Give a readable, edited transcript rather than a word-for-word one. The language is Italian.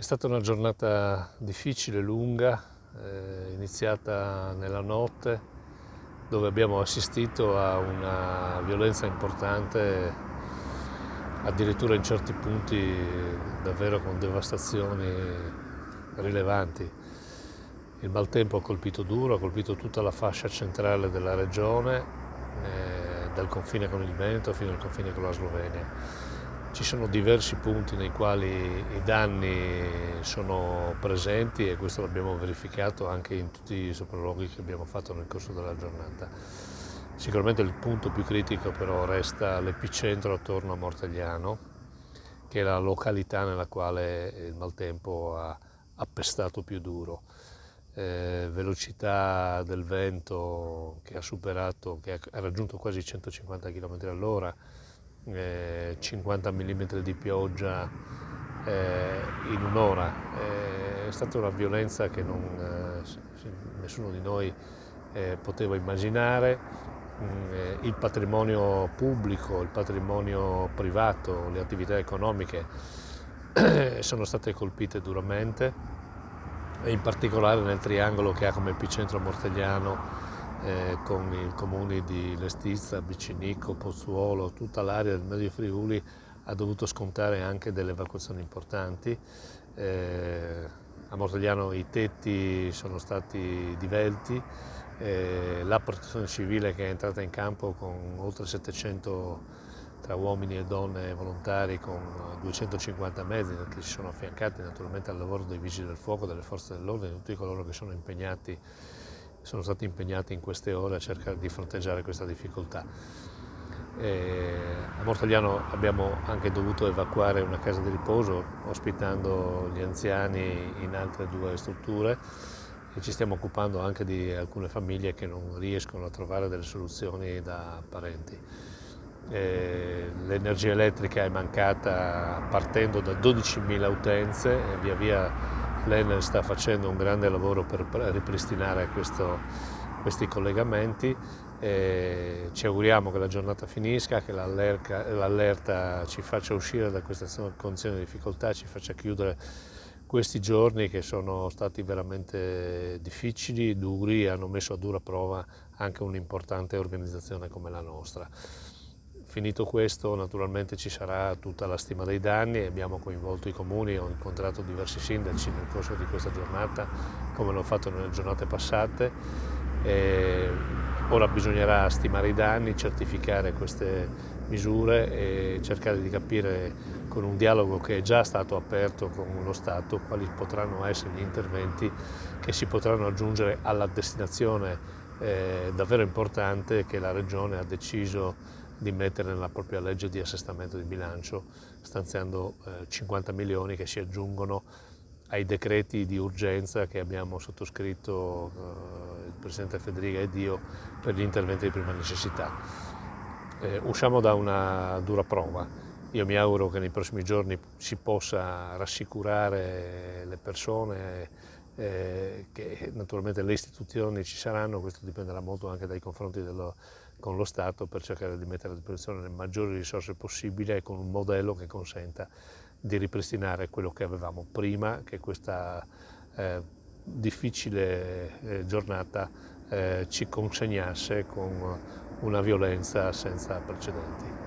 È stata una giornata difficile, lunga, iniziata nella notte, dove abbiamo assistito a una violenza importante, addirittura in certi punti davvero con devastazioni rilevanti. Il maltempo ha colpito duro, ha colpito tutta la fascia centrale della regione, dal confine con il Veneto fino al confine con la Slovenia. Ci sono diversi punti nei quali i danni sono presenti e questo l'abbiamo verificato anche in tutti i sopralluoghi che abbiamo fatto nel corso della giornata. Sicuramente il punto più critico però resta l'epicentro attorno a Mortegliano, che è la località nella quale il maltempo ha appestato più duro. Velocità del vento che ha raggiunto quasi 150 km all'ora, 50 mm di pioggia in un'ora. È stata una violenza che nessuno di noi poteva immaginare. Il patrimonio pubblico, il patrimonio privato, le attività economiche sono state colpite duramente, e in particolare nel triangolo che ha come epicentro Mortegliano, con i comuni di Lestizza, Bicinico, Pozzuolo. Tutta l'area del Medio Friuli ha dovuto scontare anche delle evacuazioni importanti. A Mortegliano i tetti sono stati divelti, la protezione civile che è entrata in campo con oltre 700 tra uomini e donne volontari, con 250 mezzi che si sono affiancati naturalmente al lavoro dei vigili del fuoco, delle forze dell'ordine, di tutti coloro che sono stati impegnati in queste ore a cercare di fronteggiare questa difficoltà. A Mortegliano abbiamo anche dovuto evacuare una casa di riposo, ospitando gli anziani in altre due strutture, e ci stiamo occupando anche di alcune famiglie che non riescono a trovare delle soluzioni da parenti. L'energia elettrica è mancata partendo da 12.000 utenze e via via l'Enel sta facendo un grande lavoro per ripristinare questi collegamenti. Ci auguriamo che la giornata finisca, che l'allerta ci faccia uscire da questa condizione di difficoltà, ci faccia chiudere questi giorni che sono stati veramente difficili, duri, e hanno messo a dura prova anche un'importante organizzazione come la nostra. Finito questo, naturalmente ci sarà tutta la stima dei danni, abbiamo coinvolto i comuni, ho incontrato diversi sindaci nel corso di questa giornata, come l'ho fatto nelle giornate passate. Ora bisognerà stimare i danni, certificare queste misure e cercare di capire, con un dialogo che è già stato aperto con lo Stato, quali potranno essere gli interventi che si potranno aggiungere alla destinazione davvero importante che la Regione ha deciso di mettere nella propria legge di assestamento di bilancio, stanziando 50 milioni che si aggiungono ai decreti di urgenza che abbiamo sottoscritto il Presidente Federica ed io per gli interventi di prima necessità. Usciamo da una dura prova. Io mi auguro che nei prossimi giorni si possa rassicurare le persone, che naturalmente le istituzioni ci saranno. Questo dipenderà molto anche dai confronti con lo Stato, per cercare di mettere a disposizione le maggiori risorse possibili e con un modello che consenta di ripristinare quello che avevamo prima che questa difficile giornata ci consegnasse con una violenza senza precedenti.